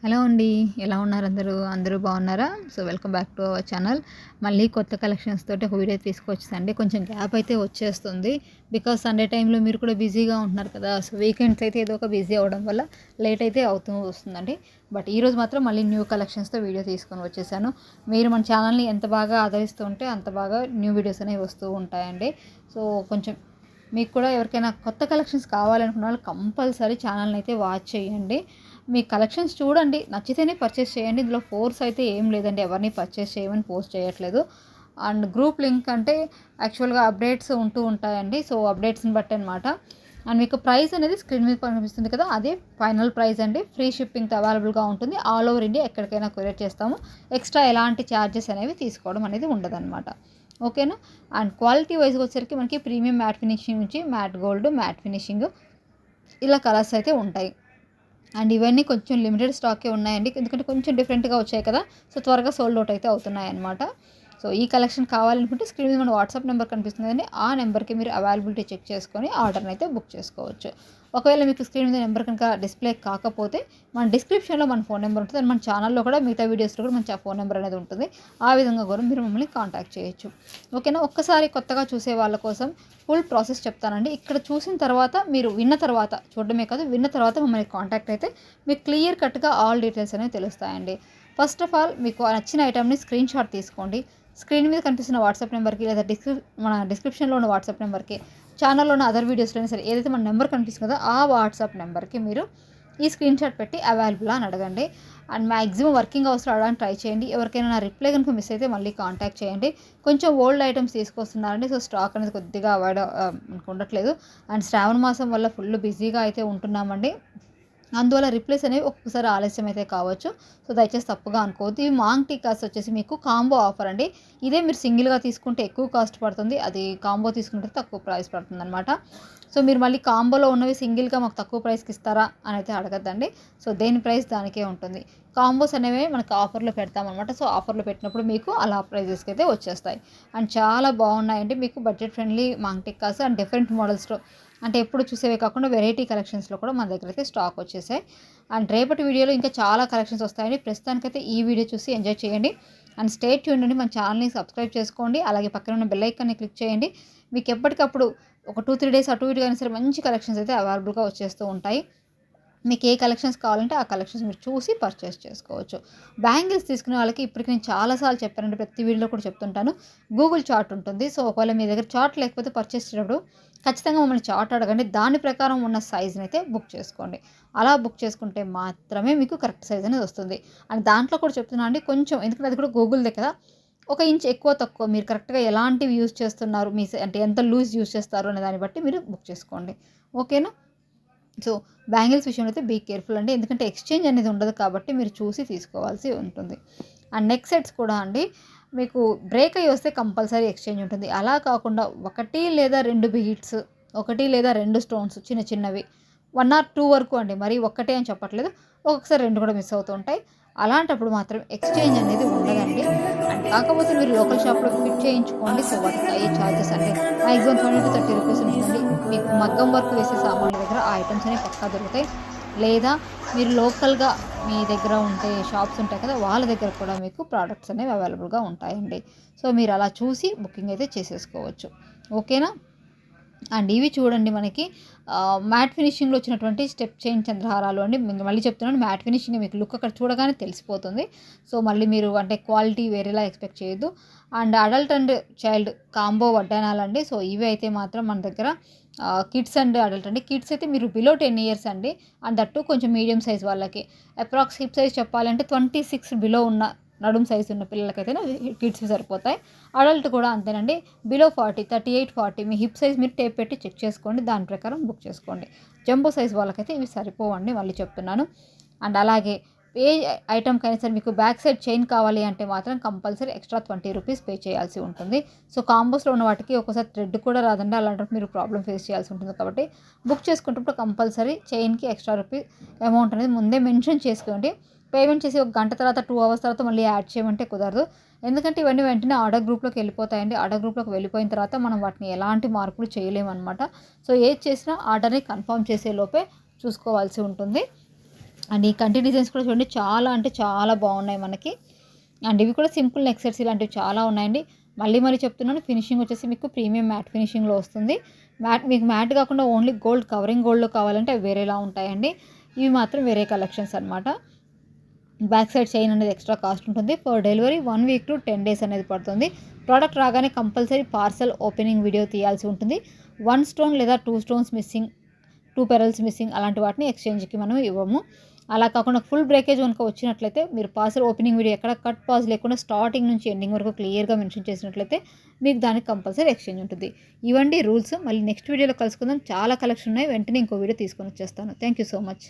Hello అండి. ఎలా ఉన్నారు అందరూ? అందరూ బాగున్నారా? So, welcome back to our channel. మళ్ళీ కొత్త కలెక్షన్స్ తోటి ఒక వీడియో తీసుకొచ్చేసండి. కొంచెం గ్యాప్ అయితే వచ్చేస్తుంది. బికాజ్ సండే టైంలో మీరు కూడా బిజీగా ఉంటున్నారు కదా! సో, వీకెండ్స్ అయితే ఏదో ఒక బిజీ అవ్వడం వల్ల లేట్ అయితే అవుతూ వస్తుందండి. బట్ ఈరోజు మాత్రం మళ్ళీ న్యూ కలెక్షన్స్‌తో వీడియో తీసుకొని వచ్చేసాను. మీరు మన ఛానల్‌ని ఎంత బాగా ఆదరిస్తూ ఉంటే అంత బాగా న్యూ వీడియోస్ అనేవి వస్తూ ఉంటాయండి. సో, కొంచెం మీకు కూడా ఎవరికైనా కొత్త కలెక్షన్స్ కావాలనుకున్న వాళ్ళు కంపల్సరీ ఛానల్‌ని అయితే వాచ్ చేయండి. మీ కలెక్షన్స్ చూడండి, నచ్చితేనే పర్చేస్ చేయండి. ఇందులో ఫోర్స్ అయితే ఏం లేదండి. ఎవరిని పర్చేస్ చేయమని పోస్ట్ చేయట్లేదు. అండ్ గ్రూప్ లింక్ అంటే యాక్చువల్‌గా అప్డేట్స్ ఉంటూ ఉంటాయండి. సో, అప్డేట్స్‌ని బట్టి అనమాట. అండ్ మీకు ప్రైస్ అనేది స్క్రీన్ మీద కనిపిస్తుంది కదా! అదే ఫైనల్ ప్రైస్ అండి. ఫ్రీ షిప్పింగ్‌తో అవైలబుల్‌గా ఉంటుంది. ఆల్ ఓవర్ ఇండియా ఎక్కడికైనా కొరియర్ చేస్తాము. ఎక్స్ట్రా ఎలాంటి ఛార్జెస్ అనేవి తీసుకోవడం అనేది ఉండదనమాట. ఓకేనా? అండ్ క్వాలిటీ వైస్‌గా వచ్చేసరికి మనకి ప్రీమియం మ్యాట్ ఫినిషింగ్ నుంచి మ్యాట్ గోల్డ్, మ్యాట్ ఫినిషింగ్ ఇలా కలర్స్ అయితే ఉంటాయి. అండ్ ఇవన్నీ కొంచెం లిమిటెడ్ స్టాకే ఉన్నాయండి. ఎందుకంటే కొంచెం డిఫరెంట్‌గా వచ్చాయి కదా! సో, త్వరగా సోల్డ్ ఔట్ అయితే అవుతున్నాయన్నమాట. సో, ఈ కలెక్షన్ కావాలనుకుంటే స్క్రీన్ మీద మన వాట్సాప్ నెంబర్ కనిపిస్తుంది కదండీ! ఆ నెంబర్‌కి మీరు అవైలబిలిటీ చెక్ చేసుకొని ఆర్డర్‌ని అయితే బుక్ చేసుకోవచ్చు. ఒకవేళ మీకు స్క్రీన్ మీద నెంబర్ కనుక డిస్‌ప్లే కాకపోతే మన డిస్క్రిప్షన్‌లో మన ఫోన్ నెంబర్ ఉంటుంది. అండ్ మన ఛానల్‌లో కూడా మిగతా వీడియోస్‌లో కూడా మన ఫోన్ నెంబర్ అనేది ఉంటుంది. ఆ విధంగా కూడా మీరు మమ్మల్ని కాంటాక్ట్ చేయొచ్చు. ఓకేనా? ఒక్కసారి కొత్తగా చూసే వాళ్ళ కోసం ఫుల్ ప్రాసెస్ చెప్తానండి. ఇక్కడ చూసిన తర్వాత మీరు విన్న తర్వాత చూడడమే కాదు, విన్న తర్వాత మమ్మల్ని కాంటాక్ట్ అయితే మీకు క్లియర్ కట్‌గా ఆల్ డీటెయిల్స్ అనేవి తెలుస్తాయండి. ఫస్ట్ ఆఫ్ ఆల్ మీకు నచ్చిన ఐటెమ్‌ని స్క్రీన్ షాట్ తీసుకోండి. స్క్రీన్ మీద కనిపిస్తున్న వాట్సాప్ నెంబర్‌కి లేదా మన డిస్క్రిప్షన్‌లో ఉన్న వాట్సాప్ నెంబర్‌కి, ఛానల్‌లో ఉన్న అదర్ వీడియోస్‌లో సరే ఏదైతే మన నెంబర్ కనిపిస్తుంది కదా! ఆ వాట్సాప్ నెంబర్‌కి మీరు ఈ స్క్రీన్ షాట్ పెట్టి అవైలబులా అని అడగండి. అండ్ మాక్సిమం వర్కింగ్ అవర్స్‌లో అడగడానికి ట్రై చేయండి. ఎవరికైనా నా రిప్లై కనుక మిస్ అయితే మళ్ళీ కాంటాక్ట్ చేయండి. కొంచెం ఓల్డ్ ఐటెమ్స్ తీసుకొస్తున్నారండి. సో, స్టాక్ అనేది కొద్దిగా మనకు ఉండట్లేదు. అండ్ శ్రావణ మాసం వల్ల ఫుల్ బిజీగా అయితే ఉంటున్నామండి. అందువల్ల రిప్లేస్ అనేవి ఒక్కొక్కసారి ఆలస్యం అయితే కావచ్చు. సో, దయచేసి తప్పుగా అనుకోవద్దు. ఇవి మాంగ్ టీకాస్ వచ్చేసి మీకు కాంబో ఆఫర్ అండి. ఇదే మీరు సింగిల్‌గా తీసుకుంటే ఎక్కువ కాస్ట్ పడుతుంది. అది కాంబో తీసుకుంటే తక్కువ ప్రైస్ పడుతుందనమాట. సో, మీరు మళ్ళీ కాంబోలో ఉన్నవి సింగిల్‌గా మాకు తక్కువ ప్రైస్‌కి ఇస్తారా అని అయితే అడగద్దండి. సో, దేని ప్రైస్ దానికే ఉంటుంది. కాంబోస్ అనేవి మనకు ఆఫర్‌లో పెడతామనమాట. సో, ఆఫర్‌లో పెట్టినప్పుడు మీకు అలా ప్రైజెస్‌కి అయితే వచ్చేస్తాయి. అండ్ చాలా బాగున్నాయండి. మీకు budget friendly maang tikkas and different మోడల్స్‌లో అంటే ఎప్పుడు చూసేవే కాకుండా వెరైటీ కలెక్షన్స్‌లో కూడా మన దగ్గర అయితే స్టాక్ వచ్చేసాయి. అండ్ రేపటి వీడియోలో ఇంకా చాలా కలెక్షన్స్ వస్తాయండి. ప్రస్తుతానికైతే ఈ వీడియో చూసి ఎంజాయ్ చేయండి. అండ్ స్టే ట్యూన్డ్ అండి. మన ఛానల్‌ని సబ్స్క్రైబ్ చేసుకోండి. అలాగే పక్కన ఉన్న బెల్ ఐకాన్‌ని క్లిక్ చేయండి. మీకు ఎప్పటికప్పుడు ఒక 2, 3 డేస్ అటు ఇటుగా అయినా సరే మంచి కలెక్షన్స్ అయితే అవైలబుల్‌గా వచ్చేస్తూ ఉంటాయి. మీకు ఏ కలెక్షన్స్ కావాలంటే ఆ కలెక్షన్స్ మీరు చూసి పర్చేస్ చేసుకోవచ్చు. బ్యాంగిల్స్ తీసుకునే వాళ్ళకి ఇప్పటికి నేను చాలా సార్లు చెప్పానండి. ప్రతి వీడియోలో కూడా చెప్తుంటాను. గూగుల్ చార్ట్ ఉంటుంది. సో, ఒకవేళ మీ దగ్గర చార్ట్ లేకపోతే పర్చేస్ చేసేటప్పుడు ఖచ్చితంగా మమ్మల్ని చార్ట్ అడగండి. దాని ప్రకారం ఉన్న సైజ్‌ని అయితే బుక్ చేసుకోండి. అలా బుక్ చేసుకుంటే మాత్రమే మీకు కరెక్ట్ సైజ్ అనేది వస్తుంది. అండ్ దాంట్లో కూడా చెప్తున్నా అండి కొంచెం ఎందుకంటే అది కూడా గూగుల్‌దే కదా! ఒక ఇంచ్ ఎక్కువ తక్కువ మీరు కరెక్ట్‌గా ఎలాంటివి యూజ్ చేస్తున్నారు అంటే ఎంత లూజ్ యూజ్ చేస్తారు అనే దాన్ని బట్టి మీరు బుక్ చేసుకోండి. ఓకేనా? సో, బ్యాంగిల్స్ విషయంలో అయితే బీ కేర్‌ఫుల్ అండి. ఎందుకంటే ఎక్స్‌చేంజ్ అనేది ఉండదు కాబట్టి మీరు చూసి తీసుకోవాల్సి ఉంటుంది. అండ్ నెక్ సెట్స్ కూడా అండి మీకు బ్రేక్ అయ్యి వస్తే కంపల్సరీ ఎక్స్‌చేంజ్ ఉంటుంది. అలా కాకుండా 1 లేదా 2 బీడ్స్, 1 లేదా 2 స్టోన్స్ చిన్న చిన్నవి 1 ఆర్ 2 వరకు అండి. మరి ఒక్కటే అని చెప్పట్లేదు. ఒక్కొక్కసారి 2 కూడా మిస్ అవుతూ ఉంటాయి. అలాంటప్పుడు మాత్రం ఎక్స్‌చేంజ్ అనేది ఉండదండి. అండ్ కాకపోతే మీరు లోకల్ షాప్‌లో ఫిట్ చేయించుకోండి. సో, వాటికి అయ్యే చార్జెస్ అంటే మాక్సిమం 20-30 రూపీస్ ఉంటుందండి. మీకు మగ్గం వర్క్ వేసే సామాన్ల దగ్గర ఆ ఐటెమ్స్ అనేవి పక్కా దొరుకుతాయి. లేదా మీరు లోకల్‌గా మీ దగ్గర ఉంటే షాప్స్ ఉంటాయి కదా! వాళ్ళ దగ్గర కూడా మీకు ప్రొడక్ట్స్ అనేవి అవైలబుల్‌గా ఉంటాయండి. సో, మీరు అలా చూసి బుకింగ్ అయితే చేసేసుకోవచ్చు. ఓకేనా? అండ్ ఇవి చూడండి మనకి మ్యాట్ ఫినిషింగ్‌లో వచ్చినటువంటి స్టెప్ చైన్ చంద్రహారాలు అండి. మళ్ళీ చెప్తున్నాను మ్యాట్ ఫినిషింగ్ మీకు లుక్ అక్కడ చూడగానే తెలిసిపోతుంది. సో, మళ్ళీ మీరు అంటే క్వాలిటీ వేరేలా ఎక్స్‌పెక్ట్ చేయొద్దు. And adult and child combo వడ్డానాలండి. సో, ఇవి అయితే మాత్రం మన దగ్గర కిడ్స్ అండ్ అడల్ట్ అండి. కిడ్స్ అయితే మీరు బిలో 10 ఇయర్స్ అండి. అండ్ దట్ టూ కొంచెం మీడియం సైజ్ వాళ్ళకి. అప్రాక్స్ హిప్ సైజ్ చెప్పాలంటే 26 బిలో ఉన్న నడుము సైజ్ ఉన్న పిల్లలకైతేనే కిడ్స్‌వి సరిపోతాయి. అడల్ట్ కూడా అంతేనండి. బిలో 40, 38, 40 మీ హిప్ సైజ్ మీరు టేప్ పెట్టి చెక్ చేసుకోండి. దాని ప్రకారం బుక్ చేసుకోండి. జంబో సైజ్ వాళ్ళకైతే ఇవి సరిపోవండి మళ్ళీ చెప్తున్నాను. అండ్ అలాగే ఏ ఐటెమ్‌కైనా సరే మీకు బ్యాక్ సైడ్ చైన్ కావాలి అంటే మాత్రం కంపల్సరీ ఎక్స్ట్రా 20 రూపీస్ పే చేయాల్సి ఉంటుంది. సో, కాంబోస్‌లో ఉన్న వాటికి ఒక్కోసారి థ్రెడ్ కూడా రాదండి. అలాంటప్పుడు మీరు ప్రాబ్లమ్ ఫేస్ చేయాల్సి ఉంటుంది కాబట్టి బుక్ చేసుకునేటప్పుడు కంపల్సరీ చైన్‌కి ఎక్స్ట్రా అమౌంట్ అనేది ముందే మెన్షన్ చేసుకోండి. పేమెంట్ చేసి ఒక గంట తర్వాత 2 అవర్స్ తర్వాత మళ్ళీ యాడ్ చేయమంటే కుదరదు. ఎందుకంటే ఇవన్నీ వెంటనే ఆర్డర్ గ్రూప్‌లోకి వెళ్ళిపోతాయండి. ఆర్డర్ గ్రూప్‌లోకి వెళ్ళిపోయిన తర్వాత మనం వాటిని ఎలాంటి మార్పులు చేయలేమనమాట. సో, ఏది చేసినా ఆర్డర్‌ని కన్ఫర్మ్ చేసే లోపే చూసుకోవాల్సి ఉంటుంది. అండ్ ఈ కంటి డిజైన్స్ కూడా చూడండి చాలా అంటే చాలా బాగున్నాయి మనకి. అండ్ ఇవి కూడా సింపుల్ నెక్ సెట్స్ ఇలాంటివి చాలా ఉన్నాయండి. మళ్ళీ చెప్తున్నాను, ఫినిషింగ్ వచ్చేసి మీకు ప్రీమియం మ్యాట్ ఫినిషింగ్లో వస్తుంది. మీకు మ్యాట్ కాకుండా ఓన్లీ గోల్డ్ కవరింగ్ గోల్డ్లో కావాలంటే అవి వేరేలా ఉంటాయండి. ఇవి మాత్రం వేరే కలెక్షన్స్ అనమాట. బ్యాక్ సైడ్ చైన్ అనేది ఎక్స్ట్రా కాస్ట్ ఉంటుంది. For delivery 1 week to 10 days అనేది పడుతుంది. ప్రోడక్ట్ రాగానే కంపల్సరీ పార్సల్ ఓపెనింగ్ వీడియో తీయాల్సి ఉంటుంది. 1 స్టోన్ లేదా 2 స్టోన్స్ మిస్సింగ్, 2 పెరల్స్ మిస్సింగ్ అలాంటి వాటిని ఎక్స్చేంజ్కి మనం ఇవ్వము. అలా కాకుండా ఫుల్ బ్రేకేజ్ కనుక వచ్చినట్లయితే మీరు పార్సల్ ఓపెనింగ్ వీడియో ఎక్కడ కట్ పాజ్ లేకుండా స్టార్టింగ్ నుంచి ఎండింగ్ వరకు క్లియర్గా మెన్షన్ చేసినట్లయితే మీకు దానికి కంపల్సరీ ఎక్స్చేంజ్ ఉంటుంది. ఇవండి రూల్స్. మళ్ళీ నెక్స్ట్ వీడియోలో కలుసుకుందాం. చాలా కలెక్షన్ ఉన్నాయి. వెంటనే ఇంకో వీడియో తీసుకొని వచ్చేస్తాను. Thank you so much.